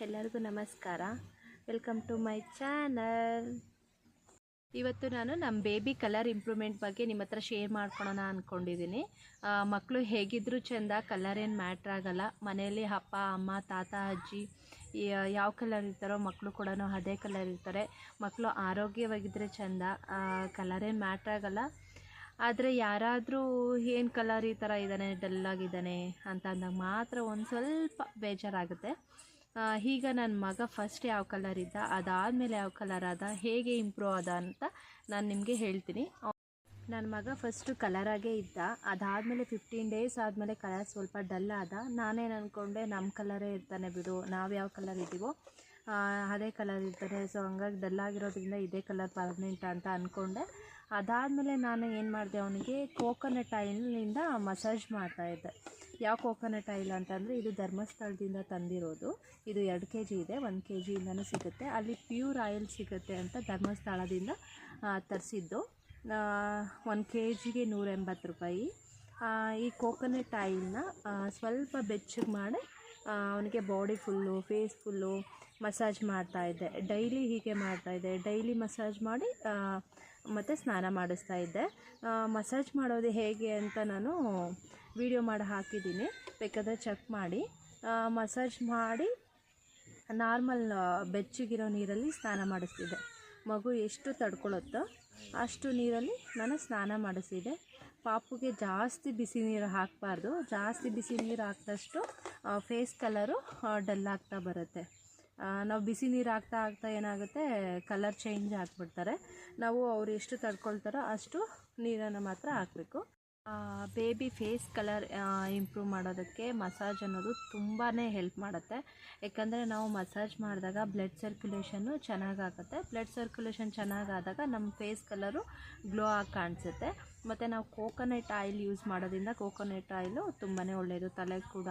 ಎಲ್ಲರಿಗೂ ನಮಸ್ಕಾರ. Welcome to my channel. ಇವತ್ತು ನಾನು ನಮ್ಮ ಬೇಬಿ ಕಲರ್ ಇಂಪ್ರೂವ್ಮೆಂಟ್ ಬಗ್ಗೆ ನಿಮ್ಮ ಹತ್ರ ಶೇರ್ ಮಾಡ್ಕೊಳ್ಳೋಣ ಅಂದ್ಕೊಂಡಿದ್ದೀನಿ. ಮಕ್ಕಳು ಹೇಗಿದ್ದರೂ ಚೆಂದ, ಕಲರ್ ಏನು ಮ್ಯಾಟ್ರ್ ಆಗಲ್ಲ. ಮನೆಯಲ್ಲಿ ಅಪ್ಪ ಅಮ್ಮ ತಾತ ಅಜ್ಜಿ ಯಾವ ಕಲರ್ ಇರ್ತಾರೋ ಮಕ್ಕಳು ಕೂಡ ಅದೇ ಕಲರ್ ಇರ್ತಾರೆ. ಮಕ್ಕಳು ಆರೋಗ್ಯವಾಗಿದ್ದರೆ ಚೆಂದ, ಕಲರ್ ಏನು ಮ್ಯಾಟ್ರ್ ಆಗಲ್ಲ. ಆದರೆ ಯಾರಾದರೂ ಏನು ಕಲರ್ ಈ ಥರ ಇದ್ದಾನೆ, ಡಲ್ಲಾಗಿದ್ದಾನೆ ಅಂತ ಅಂದಾಗ ಮಾತ್ರ ಒಂದು ಸ್ವಲ್ಪ ಬೇಜಾರಾಗುತ್ತೆ. ಈಗ ನನ್ನ ಮಗ ಫಸ್ಟ್ ಯಾವ ಕಲರ್ ಇದ್ದ, ಅದಾದಮೇಲೆ ಯಾವ ಕಲರ್ ಆದ, ಹೇಗೆ ಇಂಪ್ರೂವ್ ಆದ ಅಂತ ನಾನು ನಿಮಗೆ ಹೇಳ್ತೀನಿ. ನನ್ನ ಮಗ ಫಸ್ಟು ಕಲರಾಗೇ ಇದ್ದ. ಅದಾದಮೇಲೆ 15 ಡೇಸ್ ಆದಮೇಲೆ ಕಲರ್ ಸ್ವಲ್ಪ ಡಲ್ ಆದ. ನಾನೇನು ಅಂದ್ಕೊಂಡೆ, ನಮ್ಮ ಕಲರೇ ಇರ್ತಾನೆ ಬಿಡು, ನಾವು ಯಾವ ಕಲರ್ ಇದ್ದೀವೋ ಅದೇ ಕಲರ್ ಇರ್ತಾನೆ, ಸೊ ಹಂಗಾಗಿ ಡಲ್ಲಾಗಿರೋದ್ರಿಂದ ಇದೇ ಕಲರ್ ಪರ್ಮನೆಂಟ್ ಅಂತ ಅಂದ್ಕೊಂಡೆ. ಅದಾದಮೇಲೆ ನಾನು ಏನು ಮಾಡಿದೆ, ಅವನಿಗೆ ಕೋಕೋನಟ್ ಆಯಿಲಿಂದ ಮಸಾಜ್ ಮಾಡ್ತಾಯಿದ್ದೆ. ಯಾವ ಕೋಕೋನಟ್ ಆಯಿಲ್ ಅಂತಂದರೆ ಇದು ಧರ್ಮಸ್ಥಳದಿಂದ ತಂದಿರೋದು. ಇದು 2 kg ಇದೆ, 1 kgಯಿಂದನೂ ಸಿಗುತ್ತೆ. ಅಲ್ಲಿ ಪ್ಯೂರ್ ಆಯಿಲ್ ಸಿಗುತ್ತೆ ಅಂತ ಧರ್ಮಸ್ಥಳದಿಂದ ತರಿಸಿದ್ದು. 1 kgಗೆ 180 ರೂಪಾಯಿ. ಈ ಕೋಕೋನಟ್ ಆಯಿಲ್ನ ಸ್ವಲ್ಪ ಬೆಚ್ಚಗೆ ಮಾಡಿ ಅವನಿಗೆ body full, face full massage ಮಾಡ್ತಾಯಿದ್ದೆ. ಡೈಲಿ ಹೀಗೆ ಮಾಡ್ತಾಯಿದ್ದೆ. ಡೈಲಿ ಮಸಾಜ್ ಮಾಡಿ ಮತ್ತು ಸ್ನಾನ ಮಾಡಿಸ್ತಾಯಿದ್ದೆ. ಮಸಾಜ್ ಮಾಡೋದು ಹೇಗೆ ಅಂತ ನಾನು ವಿಡಿಯೋ ಮಾಡಿ ಹಾಕಿದ್ದೀನಿ, ಬೇಕಾದರೆ ಚೆಕ್ ಮಾಡಿ. ಮಸಾಜ್ ಮಾಡಿ ನಾರ್ಮಲ್ ಬೆಚ್ಚಗಿರೋ ನೀರಲ್ಲಿ ಸ್ನಾನ ಮಾಡಿಸ್ತಿದ್ದೆ. ಮಗು ಎಷ್ಟು ತಡ್ಕೊಳ್ಳುತ್ತೋ ಅಷ್ಟು ನೀರಲ್ಲಿ ನಾನು ಸ್ನಾನ ಮಾಡಿಸಿದೆ. ಪಾಪುಗೆ ಜಾಸ್ತಿ ಬಿಸಿ ನೀರು ಹಾಕಬಾರ್ದು. ಜಾಸ್ತಿ ಬಿಸಿ ನೀರು ಹಾಕಿದಷ್ಟು ಫೇಸ್ ಕಲರು ಡಲ್ ಆಗ್ತಾ ಬರುತ್ತೆ. ನಾವು ಬಿಸಿ ನೀರು ಹಾಕ್ತಾ ಏನಾಗುತ್ತೆ, ಕಲರ್ ಚೇಂಜ್ ಆಗಿಬಿಡ್ತಾರೆ. ನಾವು ಅವ್ರು ಎಷ್ಟು ತಡ್ಕೊಳ್ತಾರೋ ಅಷ್ಟು ನೀರನ್ನು ಮಾತ್ರ ಹಾಕಬೇಕು. ಬೇಬಿ ಫೇಸ್ ಕಲರ್ ಇಂಪ್ರೂವ್ ಮಾಡೋದಕ್ಕೆ ಮಸಾಜ್ ಅನ್ನೋದು ತುಂಬಾ ಹೆಲ್ಪ್ ಮಾಡುತ್ತೆ. ಯಾಕಂದರೆ ನಾವು ಮಸಾಜ್ ಮಾಡಿದಾಗ ಬ್ಲಡ್ ಸರ್ಕ್ಯುಲೇಷನ್ನು ಚೆನ್ನಾಗಾಗುತ್ತೆ. ಬ್ಲಡ್ ಸರ್ಕ್ಯುಲೇಷನ್ ಚೆನ್ನಾಗಾದಾಗ ನಮ್ಮ ಫೇಸ್ ಕಲರು ಗ್ಲೋ ಆಗಿ ಕಾಣಿಸುತ್ತೆ. ಮತ್ತು ನಾವು ಕೋಕೋನಟ್ ಆಯಿಲ್ ಯೂಸ್ ಮಾಡೋದ್ರಿಂದ ಕೋಕೋನಟ್ ಆಯಿಲು ತುಂಬಾ ಒಳ್ಳೆಯದು. ತಲೆಗೆ ಕೂಡ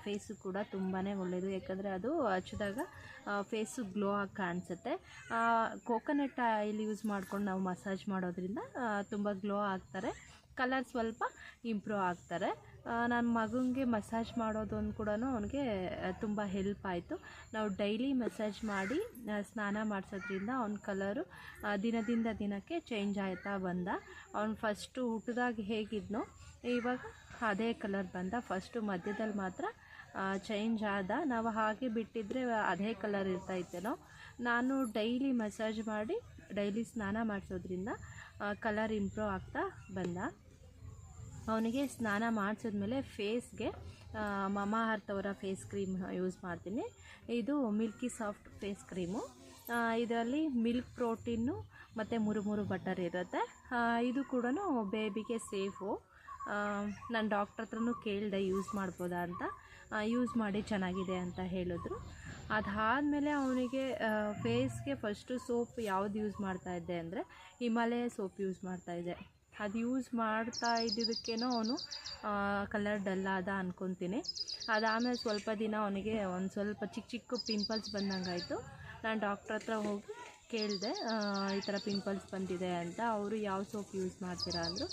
ಫೇಸು ಕೂಡ ತುಂಬಾ ಒಳ್ಳೆಯದು. ಯಾಕಂದರೆ ಅದು ಹಚ್ಚಿದಾಗ ಫೇಸು ಗ್ಲೋ ಆಗಿ ಕಾಣಿಸುತ್ತೆ. ಕೋಕೋನಟ್ ಆಯಿಲ್ ಯೂಸ್ ಮಾಡ್ಕೊಂಡು ನಾವು ಮಸಾಜ್ ಮಾಡೋದ್ರಿಂದ ತುಂಬ ಗ್ಲೋ ಆಗ್ತಾರೆ, ಕಲರ್ ಸ್ವಲ್ಪ ಇಂಪ್ರೂವ್ ಆಗ್ತಾರೆ. ನನ್ನ ಮಗನಿಗೆ ಮಸಾಜ್ ಮಾಡೋದೊಂದು ಕೂಡ ಅವನಿಗೆ ತುಂಬ ಹೆಲ್ಪ್ ಆಯಿತು. ನಾವು ಡೈಲಿ ಮಸಾಜ್ ಮಾಡಿ ಸ್ನಾನ ಮಾಡಿಸೋದ್ರಿಂದ ಅವನ ಕಲರು ದಿನದಿಂದ ದಿನಕ್ಕೆ ಚೇಂಜ್ ಆಯ್ತಾ ಬಂದ. ಅವ್ನು ಫಸ್ಟು ಹುಟ್ಟಿದಾಗ ಹೇಗಿದ್ನೋ ಇವಾಗ ಅದೇ ಕಲರ್ ಬಂದ. ಫಸ್ಟು ಮಧ್ಯದಲ್ಲಿ ಮಾತ್ರ ಚೇಂಜ್ ಆದ. ನಾವು ಹಾಗೆ ಬಿಟ್ಟಿದ್ದರೆ ಅದೇ ಕಲರ್ ಇರ್ತಾಯಿತ್ತೇನೋ. ನಾನು ಡೈಲಿ ಮಸಾಜ್ ಮಾಡಿ ಡೈಲಿ ಸ್ನಾನ ಮಾಡಿಸೋದ್ರಿಂದ ಕಲರ್ ಇಂಪ್ರೂವ್ ಆಗ್ತಾ ಬಂದ. ಅವನಿಗೆ ಸ್ನಾನ ಮಾಡಿಸಿದ್ಮೇಲೆ ಫೇಸ್ಗೆ ಮಮಾ ಅರ್ತ್ ಅವರ ಫೇಸ್ ಕ್ರೀಮ್ ಯೂಸ್ ಮಾಡ್ತೀನಿ. ಇದು ಮಿಲ್ಕಿ ಸಾಫ್ಟ್ ಫೇಸ್ ಕ್ರೀಮು. ಇದರಲ್ಲಿ ಮಿಲ್ಕ್ ಪ್ರೋಟೀನು ಮತ್ತು ಮುರು ಬಟರ್ ಇರುತ್ತೆ. ಇದು ಕೂಡ ಬೇಬಿಗೆ ಸೇಫು. ನಾನು ಡಾಕ್ಟ್ರ್ ಹತ್ರನೂ ಕೇಳಿದೆ ಯೂಸ್ ಮಾಡ್ಬೋದಾ ಅಂತ. ಯೂಸ್ ಮಾಡಿ ಚೆನ್ನಾಗಿದೆ ಅಂತ ಹೇಳಿದ್ರು. ಅದಾದಮೇಲೆ ಅವನಿಗೆ ಫೇಸ್ಗೆ ಫಸ್ಟು ಸೋಪ್ ಯಾವ್ದು ಯೂಸ್ ಮಾಡ್ತಾಯಿದ್ದೆ ಅಂದರೆ ಹಿಮಾಲಯ ಸೋಪ್ ಯೂಸ್ ಮಾಡ್ತಾಯಿದ್ದೆ. ಅದು ಯೂಸ್ ಮಾಡ್ತಾ ಇದ್ದಿದ್ದಕ್ಕೇನೋ ಅವನು ಕಲರ್ ಡಲ್ ಆದ ಅಂದ್ಕೊತೀನಿ. ಅದಾದಮೇಲೆ ಸ್ವಲ್ಪ ದಿನ ಅವನಿಗೆ ಒಂದು ಸ್ವಲ್ಪ ಚಿಕ್ಕ ಪಿಂಪಲ್ಸ್ ಬಂದಂಗಾಯಿತು. ನಾನು ಡಾಕ್ಟ್ರ್ ಹತ್ರ ಹೋಗಿ ಕೇಳಿದೆ, ಈ ಥರ ಪಿಂಪಲ್ಸ್ ಬಂದಿದೆ ಅಂತ. ಅವರು ಯಾವ ಸೋಪ್ ಯೂಸ್ ಮಾಡ್ತೀರಾ ಅಂದರು.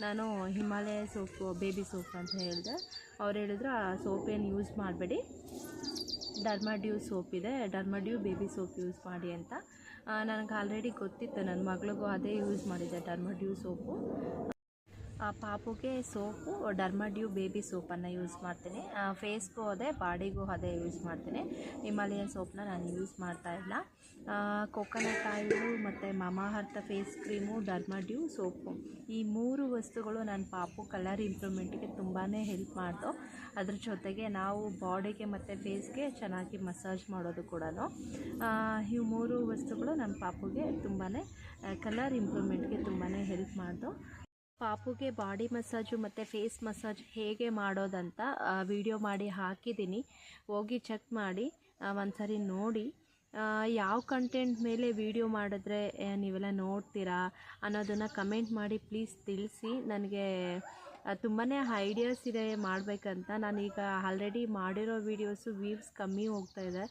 ನಾನು ಹಿಮಾಲಯ ಸೋಪು, ಬೇಬಿ ಸೋಪ್ ಅಂತ ಹೇಳಿದೆ. ಅವ್ರು ಹೇಳಿದ್ರು ಆ ಸೋಪೇನು ಯೂಸ್ ಮಾಡಬೇಡಿ, ಡರ್ಮಾಡ್ಯೂ ಸೋಪ್ ಇದೆ, ಡರ್ಮಾಡ್ಯೂ ಬೇಬಿ ಸೋಪ್ ಯೂಸ್ ಮಾಡಿ ಅಂತ. ನನಗೆ ಆಲ್ರೆಡಿ ಗೊತ್ತಿತ್ತು, ನನ್ನ ಮಗಳಿಗೂ ಅದೇ ಯೂಸ್ ಮಾಡಿದ್ದೆ, ಡರ್ಮಾಡ್ಯೂ ಸೋಪು. ಪಾಪುಗೆ ಸೋಪು ಡರ್ಮಾಡ್ಯೂ ಬೇಬಿ ಸೋಪನ್ನು ಯೂಸ್ ಮಾಡ್ತೀನಿ. ಫೇಸ್ಗೂ ಅದೇ, ಬಾಡಿಗೂ ಅದೇ ಯೂಸ್ ಮಾಡ್ತೀನಿ. ಹಿಮಾಲಯ ಸೋಪನ್ನ ನಾನು ಯೂಸ್ ಮಾಡ್ತಾಯಿಲ್ಲ. ಕೋಕೋನಟ್ ಆಯಿಲು ಮತ್ತು ಮಮಾ ಅರ್ತ್ ಫೇಸ್ ಕ್ರೀಮು, ಡರ್ಮಾಡ್ಯೂ ಸೋಪು, ಈ 3 ವಸ್ತುಗಳು ನನ್ನ ಪಾಪು ಕಲರ್ ಇಂಪ್ರೂವ್ಮೆಂಟಿಗೆ ತುಂಬಾ ಹೆಲ್ಪ್ ಮಾಡ್ತು. ಅದ್ರ ಜೊತೆಗೆ ನಾವು ಬಾಡಿಗೆ ಮತ್ತು ಫೇಸ್ಗೆ ಚೆನ್ನಾಗಿ ಮಸಾಜ್ ಮಾಡೋದು ಕೂಡ. ಇವು 3 ವಸ್ತುಗಳು ನನ್ನ ಪಾಪುಗೆ ತುಂಬಾ ಕಲರ್ ಇಂಪ್ರೂವ್ಮೆಂಟ್ಗೆ ತುಂಬಾ ಹೆಲ್ಪ್ ಮಾಡ್ತು. ಪಾಪುಗೆ ಬಾಡಿ ಮಸಾಜು ಮತ್ತು ಫೇಸ್ ಮಸಾಜ್ ಹೇಗೆ ಮಾಡೋದಂತ ವಿಡಿಯೋ ಮಾಡಿ ಹಾಕಿದ್ದೀನಿ, ಹೋಗಿ ಚೆಕ್ ಮಾಡಿ ಒಂದ್ಸರಿ ನೋಡಿ. ಯಾವ ಕಂಟೆಂಟ್ ಮೇಲೆ ವಿಡಿಯೋ ಮಾಡಿದ್ರೆ ನೀವೆಲ್ಲ ನೋಡ್ತೀರಾ ಅನ್ನೋದನ್ನು ಕಮೆಂಟ್ ಮಾಡಿ ಪ್ಲೀಸ್ ತಿಳಿಸಿ. ನನಗೆ ತುಂಬಾ ಐಡಿಯಾಸ್ ಇದೆ ಮಾಡಬೇಕಂತ. ನಾನೀಗ ಆಲ್ರೆಡಿ ಮಾಡಿರೋ ವೀಡಿಯೋಸು ವ್ಯೂಸ್ ಕಮ್ಮಿ ಹೋಗ್ತಾಯಿದೆ.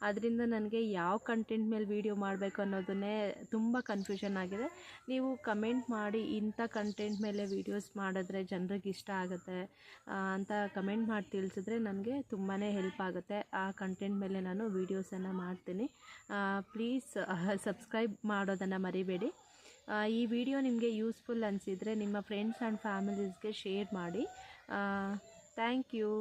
ಅದರಿಂದ ನನಗೆ ಯಾವ ಕಂಟೆಂಟ್ ಮೇಲೆ ವೀಡಿಯೋ ಮಾಡಬೇಕು ಅನ್ನೋದನ್ನೇ ತುಂಬ ಕನ್ಫ್ಯೂಷನ್ ಆಗಿದೆ. ನೀವು ಕಮೆಂಟ್ ಮಾಡಿ ಇಂಥ ಕಂಟೆಂಟ್ ಮೇಲೆ ವೀಡಿಯೋಸ್ ಮಾಡಿದ್ರೆ ಜನರಿಗೆ ಇಷ್ಟ ಆಗುತ್ತೆ ಅಂತ ಕಮೆಂಟ್ ಮಾಡಿ ತಿಳಿಸಿದ್ರೆ ನನಗೆ ತುಂಬಾ ಹೆಲ್ಪ್ ಆಗುತ್ತೆ. ಆ ಕಂಟೆಂಟ್ ಮೇಲೆ ನಾನು ವೀಡಿಯೋಸನ್ನು ಮಾಡ್ತೀನಿ. ಪ್ಲೀಸ್ ಸಬ್ಸ್ಕ್ರೈಬ್ ಮಾಡೋದನ್ನು ಮರಿಬೇಡಿ. ಈ ವಿಡಿಯೋ ನಿಮಗೆ ಯೂಸ್ಫುಲ್ ಅನಿಸಿದರೆ ನಿಮ್ಮ ಫ್ರೆಂಡ್ಸ್ ಆ್ಯಂಡ್ ಫ್ಯಾಮಿಲೀಸ್ಗೆ ಶೇರ್ ಮಾಡಿ. Thank you.